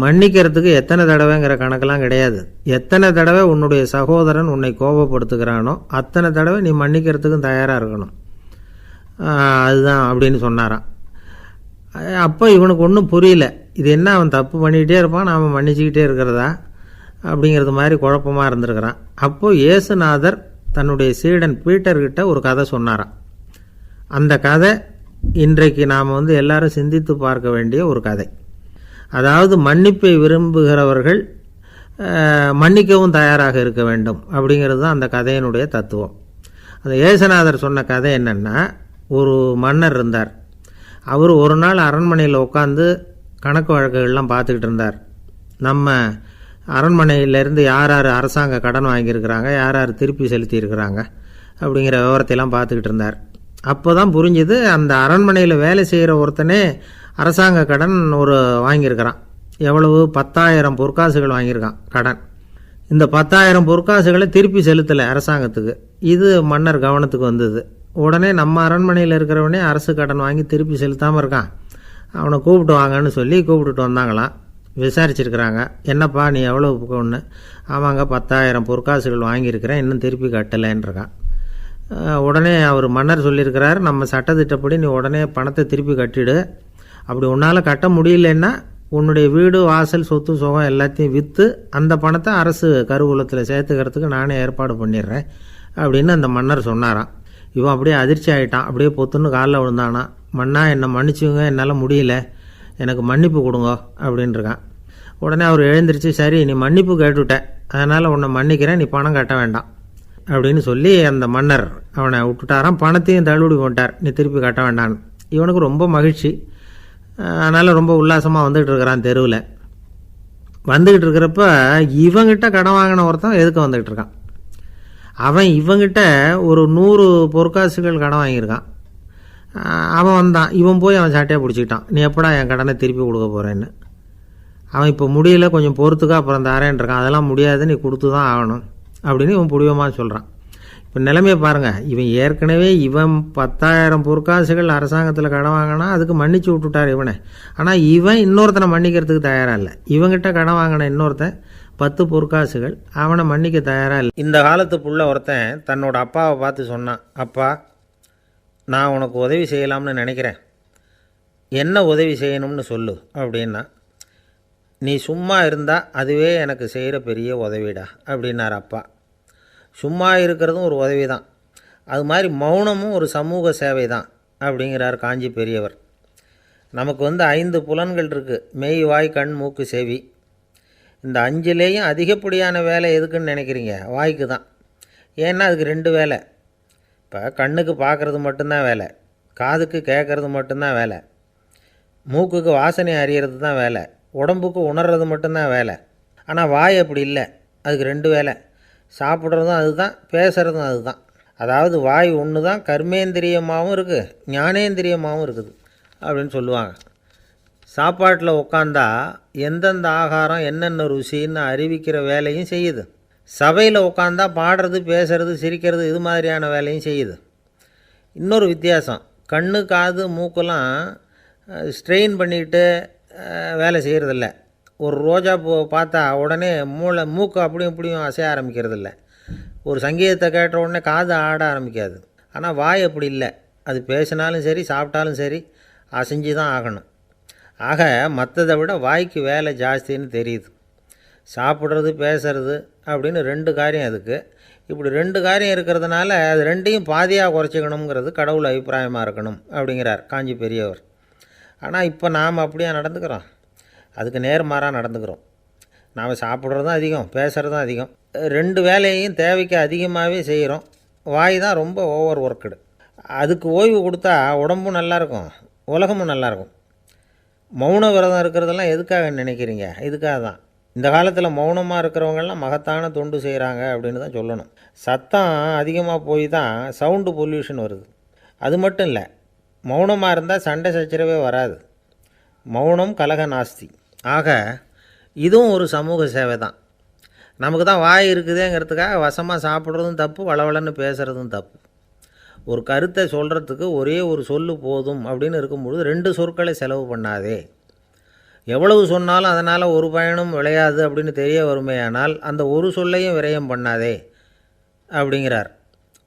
மன்னிக்கிறதுக்கு எத்தனை தடவைங்கிற கணக்கெல்லாம் கிடையாது, எத்தனை தடவை உன்னுடைய சகோதரன் உன்னை கோபப்படுத்துகிறானோ அத்தனை தடவை நீ மன்னிக்கிறதுக்கும் தயாராக இருக்கணும், அதுதான் அப்படின்னு சொன்னாராம். அப்போ இவனுக்கு ஒன்றும் புரியல, இது என்ன அவன் தப்பு பண்ணிக்கிட்டே இருப்பான், நாம் மன்னிச்சுக்கிட்டே இருக்கிறதா அப்படிங்கிறது மாதிரி குழப்பமாக இருந்திருக்கிறான். அப்போது இயேசுநாதர் தன்னுடைய சீடன் பீட்டர்கிட்ட ஒரு கதை சொன்னாராம். அந்த கதை இன்றைக்கு நாம் எல்லாரும் சிந்தித்து பார்க்க வேண்டிய ஒரு கதை. அதாவது மன்னிப்பை விரும்புகிறவர்கள் மன்னிக்கவும் தயாராக இருக்க வேண்டும் அப்படிங்கிறது தான் அந்த கதையினுடைய தத்துவம். அந்த இயேசுநாதர் சொன்ன கதை என்னென்னா, ஒரு மன்னர் இருந்தார். அவர் ஒரு நாள் அரண்மனையில் உட்காந்து கணக்கு வழக்குகள்லாம் பார்த்துக்கிட்டு இருந்தார். நம்ம அரண்மனையிலேருந்து யார் யார் அரசாங்க கடன் வாங்கியிருக்கிறாங்க, யார் யார் திருப்பி செலுத்தியிருக்கிறாங்க அப்படிங்கிற விவரத்தையெல்லாம் பார்த்துக்கிட்டு இருந்தார். அப்போ தான் புரிஞ்சுது, அந்த அரண்மனையில் வேலை செய்கிற ஒருத்தனே அரசாங்க கடன் வாங்கியிருக்கிறான். எவ்வளவு? 10,000 பொற்காசுகள் வாங்கியிருக்கான் கடன். இந்த 10,000 பொற்காசுகளை திருப்பி செலுத்தலை அரசாங்கத்துக்கு. இது மன்னர் கவனத்துக்கு வந்தது. உடனே நம்ம அரண்மனையில் இருக்கிறவனே அரசு கடன் வாங்கி திருப்பி செலுத்தாமல் இருக்கான், அவனை கூப்பிட்டு வாங்கன்னு சொல்லி கூப்பிட்டுட்டு வந்தாங்களாம். விசாரிச்சிருக்கிறாங்க, என்னப்பா நீ எவ்வளோ ஒன்று? ஆமாங்க 10,000 பொற்காசுகள் வாங்கியிருக்கிறேன், இன்னும் திருப்பி கட்டலைன்றிருக்கான். உடனே அவர் மன்னர் சொல்லியிருக்கிறார், நம்ம சட்டத்திட்டப்படி நீ உடனே பணத்தை திருப்பி கட்டிடு. அப்படி உன்னால் கட்ட முடியலன்னா உன்னுடைய வீடு வாசல் சொத்து சுகம் எல்லாத்தையும் விற்று அந்த பணத்தை அரசு கருவூலத்தில் சேர்த்துக்கிறதுக்கு நானே ஏற்பாடு பண்ணிடுறேன் அப்படின்னு அந்த மன்னர் சொன்னாராம். இவன் அப்படியே அதிர்ச்சி ஆகிட்டான். அப்படியே பொத்துன்னு காலில் விழுந்தானா. மன்னா என்னை மன்னிச்சுங்க, என்னால் முடியல, எனக்கு மன்னிப்பு கொடுங்க அப்படின்ட்டுருக்கான். உடனே அவர் எழுந்திரிச்சு, சரி நீ மன்னிப்பு கேட்டுவிட்டேன், அதனால் உன்னை மன்னிக்கிறேன், நீ பணம் கட்ட வேண்டாம் அப்படின்னு சொல்லி அந்த மன்னர் அவனை விட்டுட்டாராம். பணத்தையும் தள்ளுபடி போட்டார், நீ திருப்பி கட்ட வேண்டான்னு. இவனுக்கு ரொம்ப மகிழ்ச்சி. அதனால் ரொம்ப உல்லாசமாக வந்துகிட்டு இருக்கிறான். தெருவில் வந்துக்கிட்டு இருக்கிறப்ப இவங்கிட்ட கடன் வாங்கின ஒருத்தன் எதுக்கு வந்துக்கிட்டு இருக்கான். அவன் இவங்கிட்ட ஒரு 100 பொற்காசுகள் கடன் வாங்கியிருக்கான். அவன் வந்தான், இவன் போய் அவன் சாட்டையாக பிடிச்சிக்கிட்டான், நீ எப்படா என் கடனை திருப்பி கொடுக்க போகிறேன்னு. அவன் இப்போ முடியல, கொஞ்சம் பொறுத்துக்கா, அப்புறம் தரேன் இருக்கான். அதெல்லாம் முடியாது, நீ கொடுத்து தான் ஆகணும் அப்படின்னு இவன் புடிவமாக சொல்கிறான். இப்போ நிலைமையை பாருங்கள், இவன் ஏற்கனவே 10,000 பொற்காசுகள் அரசாங்கத்தில் கடன் வாங்கினா அதுக்கு மன்னிச்சு விட்டுட்டார் இவனை. ஆனால் இவன் இன்னொருத்தனை மன்னிக்கிறதுக்கு தயாராக இல்லை. இவங்கிட்ட கடன் வாங்கின இன்னொருத்தன் 10 பொற்காசுகள், அவனை மன்னிக்க தயாராக இல்லை. இந்த காலத்து புள்ள ஒருத்தன் தன்னோட அப்பாவை பார்த்து சொன்னான், அப்பா நான் உனக்கு உதவி செய்யலாம்னு நினைக்கிறேன், என்ன உதவி செய்யணும்னு சொல்லு அப்படின்னா. நீ சும்மா இருந்தால் அதுவே எனக்கு செய்கிற பெரிய உதவிடா அப்படின்னார் அப்பா. சும்மா இருக்கிறதும் ஒரு உதவி தான், அது மாதிரி மௌனமும் ஒரு சமூக சேவை தான் அப்படிங்கிறார் காஞ்சி பெரியவர். நமக்கு 5 புலன்கள் இருக்குது, மெய் வாய் கண் மூக்கு செவி. இந்த 5லேயும் அதிகப்படியான வேலை எதுக்குன்னு நினைக்கிறீங்க? வாய்க்கு தான். ஏன்னா அதுக்கு 2 வேலை. இப்போ கண்ணுக்கு பார்க்குறது மட்டும்தான் வேலை, காதுக்கு கேட்குறது மட்டும்தான் வேலை, மூக்குக்கு வாசனை அறியறது தான் வேலை, உடம்புக்கு உணர்றது மட்டும்தான் வேலை. ஆனால் வாய் அப்படி இல்லை, அதுக்கு 2 வேலை. சாப்பிட்றதும் அதுதான், பேசுகிறதும் அதுதான். அதாவது வாய் ஒன்று தான் கர்மேந்திரியமாகவும் இருக்குது, ஞானேந்திரியமாகவும் இருக்குது அப்படின்னு சொல்லுவாங்க. சாப்பாட்டில் உட்காந்தா எந்தெந்த ஆகாரம் என்னென்ன ருசின்னு அறிவிக்கிற வேலையும் செய்யுது. சபையில் உட்காந்தா பாடுறது, பேசுறது, சிரிக்கிறது, இது மாதிரியான வேலையும் செய்யுது. இன்னொரு வித்தியாசம், கண்ணு காது மூக்கெல்லாம் ஸ்ட்ரெயின் பண்ணிக்கிட்டு வேலை செய்கிறதில்ல. ஒரு ரோஜா பூ பார்த்தா உடனே மூக்கு அப்படியும் இப்படியும் அசைய ஆரம்பிக்கிறதில்ல. ஒரு சங்கீதத்தை கேட்ட உடனே காது ஆட ஆரம்பிக்காது. ஆனால் வாய் அப்படி இல்லை, அது பேசினாலும் சரி சாப்பிட்டாலும் சரி அசைஞ்சு தான் ஆகணும். ஆக மற்றதை விட வாய்க்கு வேலை ஜாஸ்தின்னு தெரியுது. சாப்பிட்றது பேசுறது அப்படின்னு 2 காரியம் அதுக்கு. இப்படி 2 காரியம் இருக்கிறதுனால அது 2ஐயும் பாதியாக குறைச்சிக்கணுங்கிறது கடவுள் அபிப்பிராயமாக இருக்கணும் அப்படிங்கிறார் காஞ்சி பெரியவர். ஆனால் இப்போ நாம் அப்படியே நடந்துக்கிறோம், அதுக்கு நேர்மாறாக நடந்துக்கிறோம். நாம் சாப்பிட்றதும் அதிகம், பேசுகிறதும் அதிகம், 2 வேலையையும் தேவைக்கு அதிகமாகவே செய்கிறோம். வாய் தான் ரொம்ப ஓவர் ஒர்க்குடு. அதுக்கு ஓய்வு கொடுத்தா உடம்பும் நல்லாயிருக்கும், உலகமும் நல்லாயிருக்கும். மௌன விரதம் இருக்கிறதெல்லாம் எதுக்காக நினைக்கிறீங்க? இதுக்காக தான். இந்த காலத்தில் மௌனமாக இருக்கிறவங்கெல்லாம் மகத்தான தொண்டு செய்கிறாங்க அப்படின்னு தான் சொல்லணும். சத்தம் அதிகமாக போய் தான் சவுண்டு பொல்யூஷன் வருது. அது மட்டும் இல்லை, மௌனமாக இருந்தால் சண்டை சச்சரவே வராது. மௌனம் கலக நாஸ்தி. ஆக இதுவும் ஒரு சமூக சேவை தான். நமக்கு தான் வாய் இருக்குதுங்கிறதுக்காக வசமாக சாப்பிட்றதும் தப்பு, வளவளன்னு பேசுகிறதும் தப்பு. ஒரு கருத்தை சொல்கிறதுக்கு ஒரே ஒரு சொல்லு போதும் அப்படின்னு இருக்கும்பொழுது 2 சொற்களை செலவு பண்ணாதே. எவ்வளவு சொன்னாலும் அதனால் ஒரு பயனும் விளையாது அப்படின்னு தெரிய வருமேயானால் அந்த ஒரு சொல்லையும் விரயம் பண்ணாதே அப்படிங்கிறார்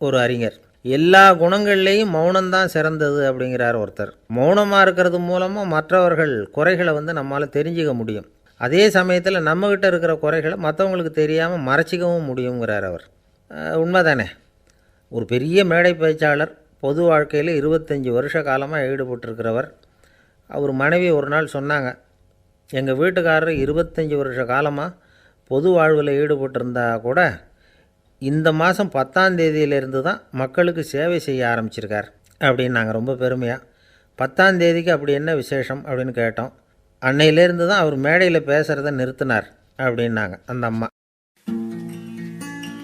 ஒரு அறிஞர். எல்லா குணங்கள்லேயும் மௌனம்தான் சிறந்தது அப்படிங்கிறார் ஒருத்தர். மௌனமாக இருக்கிறது மூலமாக மற்றவர்கள் குறைகளை நம்மளால் தெரிஞ்சிக்க முடியும். அதே சமயத்தில் நம்மக்கிட்ட இருக்கிற குறைகளை மற்றவங்களுக்கு தெரியாமல் மறைச்சிக்கவும் முடியுங்கிறார் அவர். உண்மைதானே? ஒரு பெரிய மேடை பேச்சாளர், பொது வாழ்க்கையில் 25 வருஷ காலமாக ஈடுபட்டிருக்கிறவர். அவர் மனைவி ஒரு நாள் சொன்னாங்க, எங்கள் வீட்டுக்காரர் 25 வருஷ காலமாக பொது வாழ்வில் ஈடுபட்டிருந்தா கூட இந்த மாதம் 10ஆம் தேதியிலிருந்து தான் மக்களுக்கு சேவை செய்ய ஆரம்பிச்சிருக்கார். அப்படின்னாங்க ரொம்ப பெருமையாக. 10ஆம் தேதிக்கு அப்படி என்ன விசேஷம் அப்படின்னு கேட்டோம். அன்னையிலேருந்து தான் அவர் மேடையில் பேசுகிறத நிறுத்தினார் அப்படின்னாங்க அந்த அம்மா.